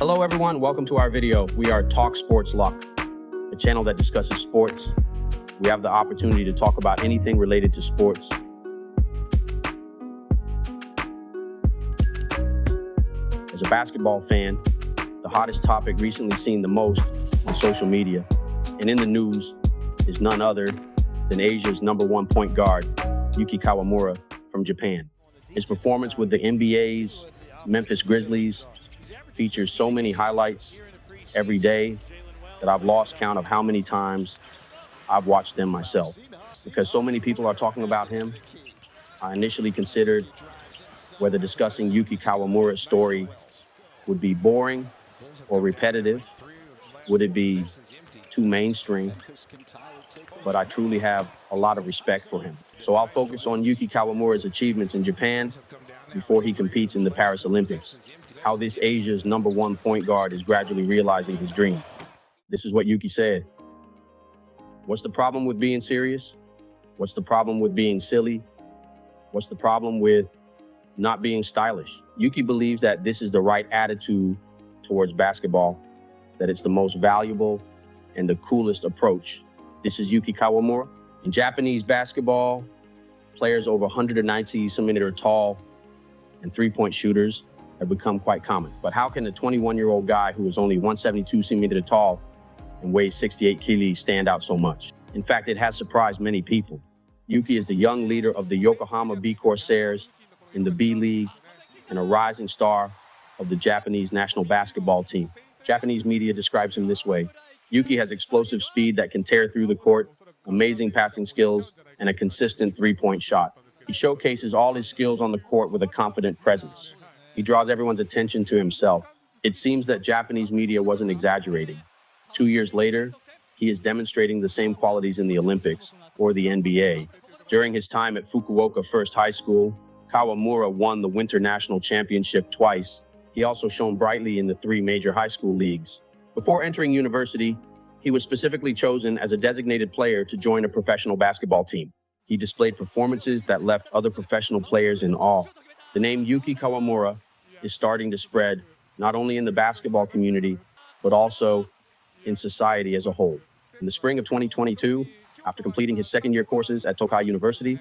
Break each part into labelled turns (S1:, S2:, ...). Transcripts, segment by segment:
S1: Hello everyone, welcome to our video. We are Talk Sports Luck, a channel that discusses sports. We have the opportunity to talk about anything related to sports. As a basketball fan, the hottest topic recently seen the most on social media and in the news is none other than Asia's #1 point guard, Yuki Kawamura from Japan. His performance with the NBA's Memphis Grizzlies features so many highlights every day that I've lost count of how many times I've watched them myself. Because so many people are talking about him, I initially considered whether discussing Yuki Kawamura's story would be boring or repetitive. Would it be too mainstream? But I truly have a lot of respect for him. So I'll focus on Yuki Kawamura's achievements in Japan before he competes in the Paris Olympics. How this Asia's #1 point guard is gradually realizing his dream. This is what Yuki said. What's the problem with being serious? What's the problem with being silly? What's the problem with not being stylish? Yuki believes that this is the right attitude towards basketball, that it's the most valuable and the coolest approach. This is Yuki Kawamura. In Japanese basketball, players over 190 centimeters tall and three-point shooters have become quite common. But how can a 21-year-old guy who is only 172 centimeters tall and weighs 68 kilos stand out so much? In fact, it has surprised many people. Yuki is the young leader of the Yokohama B Corsairs in the B League and a rising star of the Japanese national basketball team. Japanese media describes him this way. Yuki has explosive speed that can tear through the court, amazing passing skills, and a consistent three-point shot. He showcases all his skills on the court with a confident presence. He draws everyone's attention to himself. It seems that Japanese media wasn't exaggerating. 2 years later, he is demonstrating the same qualities in the Olympics or the NBA. During his time at Fukuoka First High School, Kawamura won the Winter National Championship twice. He also shone brightly in the 3 major high school leagues. Before entering university, he was specifically chosen as a designated player to join a professional basketball team. He displayed performances that left other professional players in awe. The name Yuki Kawamura is starting to spread not only in the basketball community, but also in society as a whole. In the spring of 2022, after completing his second-year courses at Tokai University,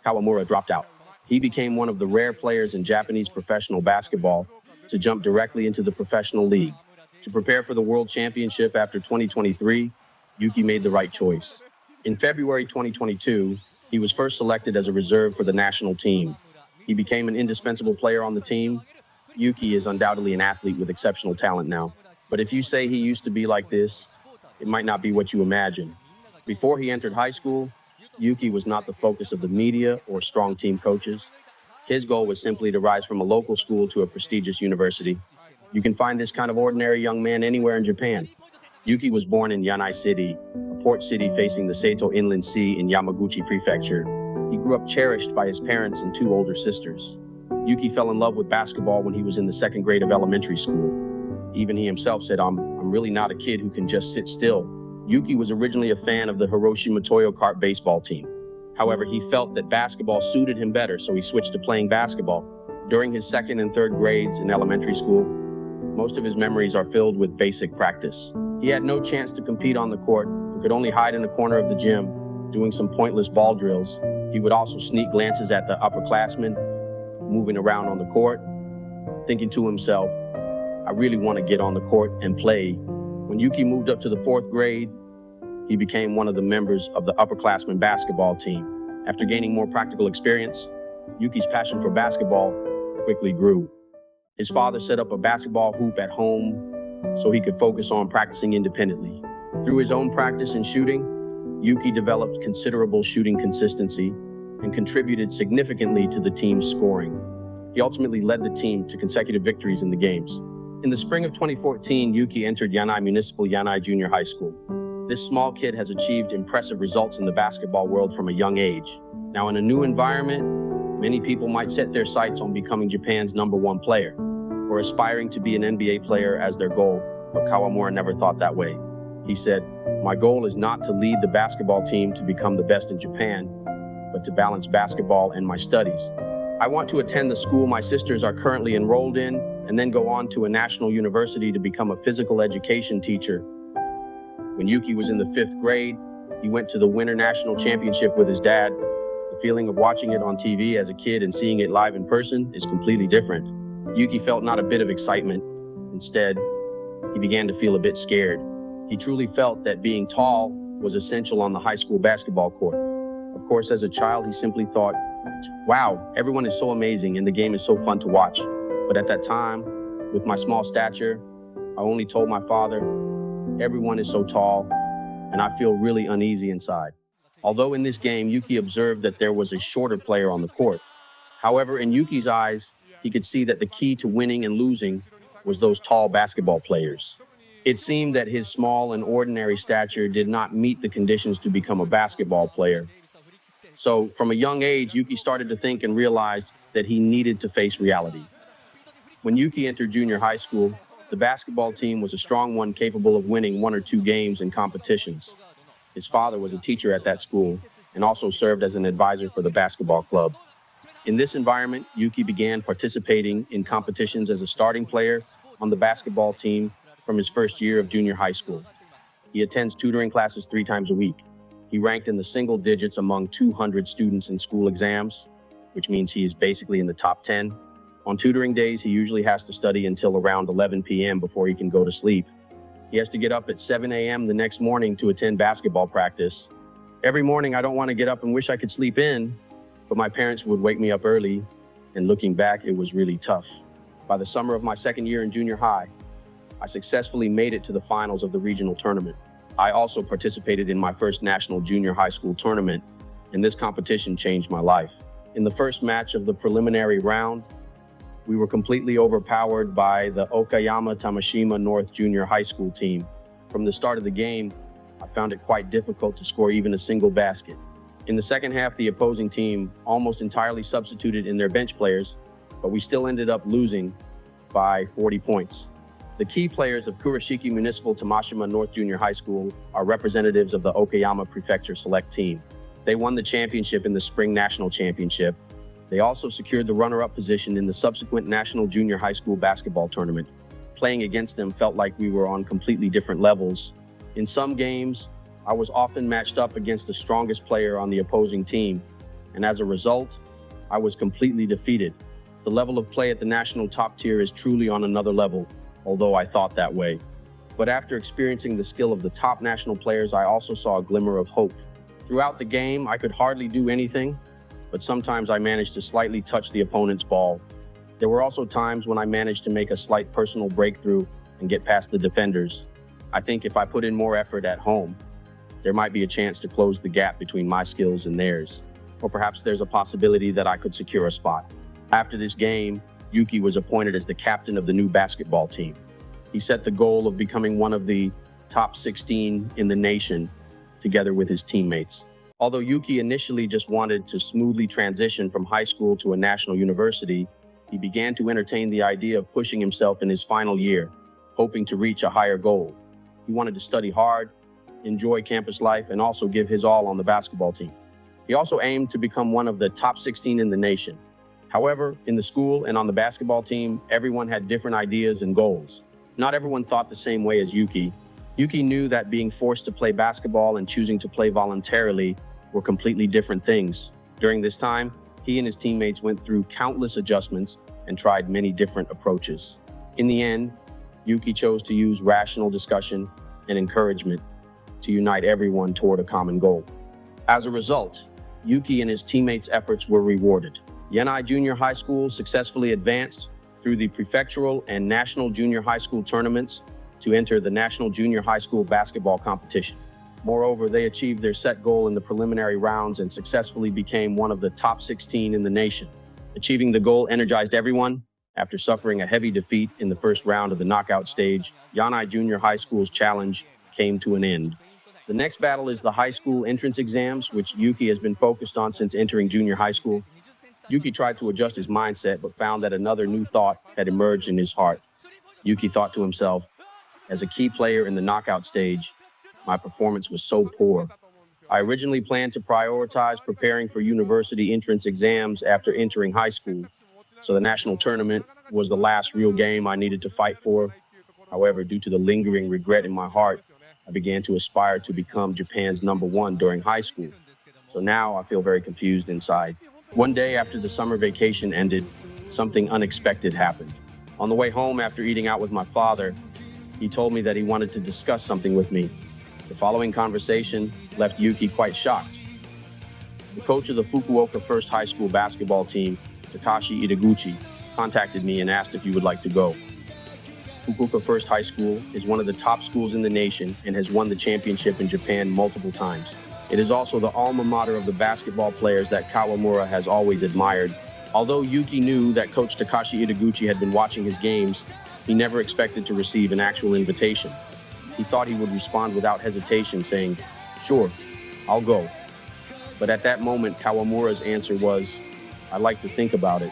S1: Kawamura dropped out. He became one of the rare players in Japanese professional basketball to jump directly into the professional league. To prepare for the World Championship after 2023, Yuki made the right choice. In February 2022, he was first selected as a reserve for the national team. He became an indispensable player on the team. Yuki is undoubtedly an athlete with exceptional talent now. But if you say he used to be like this, it might not be what you imagine. Before he entered high school, Yuki was not the focus of the media or strong team coaches. His goal was simply to rise from a local school to a prestigious university. You can find this kind of ordinary young man anywhere in Japan. Yuki was born in Yanai City, a port city facing the Seto Inland Sea in Yamaguchi Prefecture. He grew up cherished by his parents and 2 older sisters. Yuki fell in love with basketball when he was in the 2nd grade of elementary school. Even he himself said, I'm really not a kid who can just sit still. Yuki was originally a fan of the Hiroshima Toyo Kart baseball team. However, he felt that basketball suited him better, so he switched to playing basketball. During his 2nd and 3rd grades in elementary school, most of his memories are filled with basic practice. He had no chance to compete on the court and could only hide in a corner of the gym, doing some pointless ball drills. He would also sneak glances at the upperclassmen moving around on the court, thinking to himself, I really want to get on the court and play. When Yuki moved up to the 4th grade, he became one of the members of the upperclassmen basketball team. After gaining more practical experience, Yuki's passion for basketball quickly grew. His father set up a basketball hoop at home so he could focus on practicing independently. Through his own practice and shooting, Yuki developed considerable shooting consistency and contributed significantly to the team's scoring. He ultimately led the team to consecutive victories in the games. In the spring of 2014, Yuki entered Yanai Municipal Yanai Junior High School. This small kid has achieved impressive results in the basketball world from a young age. Now, in a new environment, many people might set their sights on becoming Japan's #1 player or aspiring to be an NBA player as their goal, but Kawamura never thought that way. He said, my goal is not to lead the basketball team to become the best in Japan, but to balance basketball and my studies. I want to attend the school my sisters are currently enrolled in and then go on to a national university to become a physical education teacher. When Yuki was in the 5th grade, he went to the Winter National Championship with his dad. The feeling of watching it on TV as a kid and seeing it live in person is completely different. Yuki felt not a bit of excitement. Instead, he began to feel a bit scared. He truly felt that being tall was essential on the high school basketball court. Of course, as a child, he simply thought, wow, everyone is so amazing and the game is so fun to watch. But at that time, with my small stature, I only told my father, everyone is so tall, and I feel really uneasy inside. Although in this game, Yuki observed that there was a shorter player on the court. However, in Yuki's eyes, he could see that the key to winning and losing was those tall basketball players. It seemed that his small and ordinary stature did not meet the conditions to become a basketball player. So from a young age, Yuki started to think and realized that he needed to face reality. When Yuki entered junior high school, the basketball team was a strong one capable of winning 1 or 2 games in competitions. His father was a teacher at that school and also served as an advisor for the basketball club. In this environment, Yuki began participating in competitions as a starting player on the basketball team from his first year of junior high school. He attends tutoring classes 3 times a week. He ranked in the single digits among 200 students in school exams, which means he is basically in the top 10. On tutoring days, he usually has to study until around 11 p.m. before he can go to sleep. He has to get up at 7 a.m. the next morning to attend basketball practice. Every morning, I don't want to get up and wish I could sleep in, but my parents would wake me up early, and looking back, it was really tough. By the summer of my 2nd year in junior high, I successfully made it to the finals of the regional tournament. I also participated in my first national junior high school tournament, and this competition changed my life. In the first match of the preliminary round, we were completely overpowered by the Okayama Tamashima North Junior High School team. From the start of the game, I found it quite difficult to score even a single basket. In the second half, the opposing team almost entirely substituted in their bench players, but we still ended up losing by 40 points. The key players of Kurashiki Municipal Tamashima North Junior High School are representatives of the Okayama Prefecture Select Team. They won the championship in the Spring National Championship. They also secured the runner-up position in the subsequent National Junior High School Basketball Tournament. Playing against them felt like we were on completely different levels. In some games, I was often matched up against the strongest player on the opposing team, and as a result, I was completely defeated. The level of play at the national top tier is truly on another level, although I thought that way. But after experiencing the skill of the top national players, I also saw a glimmer of hope. Throughout the game, I could hardly do anything, but sometimes I managed to slightly touch the opponent's ball. There were also times when I managed to make a slight personal breakthrough and get past the defenders. I think if I put in more effort at home, there might be a chance to close the gap between my skills and theirs. Or perhaps there's a possibility that I could secure a spot. After this game, Yuki was appointed as the captain of the new basketball team. He set the goal of becoming one of the top 16 in the nation, together with his teammates. Although Yuki initially just wanted to smoothly transition from high school to a national university, he began to entertain the idea of pushing himself in his final year, hoping to reach a higher goal. He wanted to study hard, enjoy campus life, and also give his all on the basketball team. He also aimed to become one of the top 16 in the nation. However, in the school and on the basketball team, everyone had different ideas and goals. Not everyone thought the same way as Yuki. Yuki knew that being forced to play basketball and choosing to play voluntarily were completely different things. During this time, he and his teammates went through countless adjustments and tried many different approaches. In the end, Yuki chose to use rational discussion and encouragement to unite everyone toward a common goal. As a result, Yuki and his teammates' efforts were rewarded. Yenai Junior High School successfully advanced through the prefectural and national junior high school tournaments to enter the National Junior High School basketball competition. Moreover, they achieved their set goal in the preliminary rounds and successfully became one of the top 16 in the nation. Achieving the goal energized everyone. After suffering a heavy defeat in the first round of the knockout stage, Yanai Junior High School's challenge came to an end. The next battle is the high school entrance exams, which Yuki has been focused on since entering junior high school. Yuki tried to adjust his mindset, but found that another new thought had emerged in his heart. Yuki thought to himself, as a key player in the knockout stage, my performance was so poor. I originally planned to prioritize preparing for university entrance exams after entering high school, so the national tournament was the last real game I needed to fight for. However, due to the lingering regret in my heart, I began to aspire to become Japan's #1 during high school. So now I feel very confused inside. One day after the summer vacation ended, something unexpected happened. On the way home after eating out with my father, he told me that he wanted to discuss something with me. The following conversation left Yuki quite shocked. The coach of the Fukuoka First High School basketball team, Takashi Itaguchi, contacted me and asked if you would like to go. Fukuoka First High School is one of the top schools in the nation and has won the championship in Japan multiple times. It is also the alma mater of the basketball players that Kawamura has always admired. Although Yuki knew that Coach Takashi Itaguchi had been watching his games, he never expected to receive an actual invitation. He thought he would respond without hesitation, saying, "Sure, I'll go." But at that moment, Kawamura's answer was, "I'd like to think about it."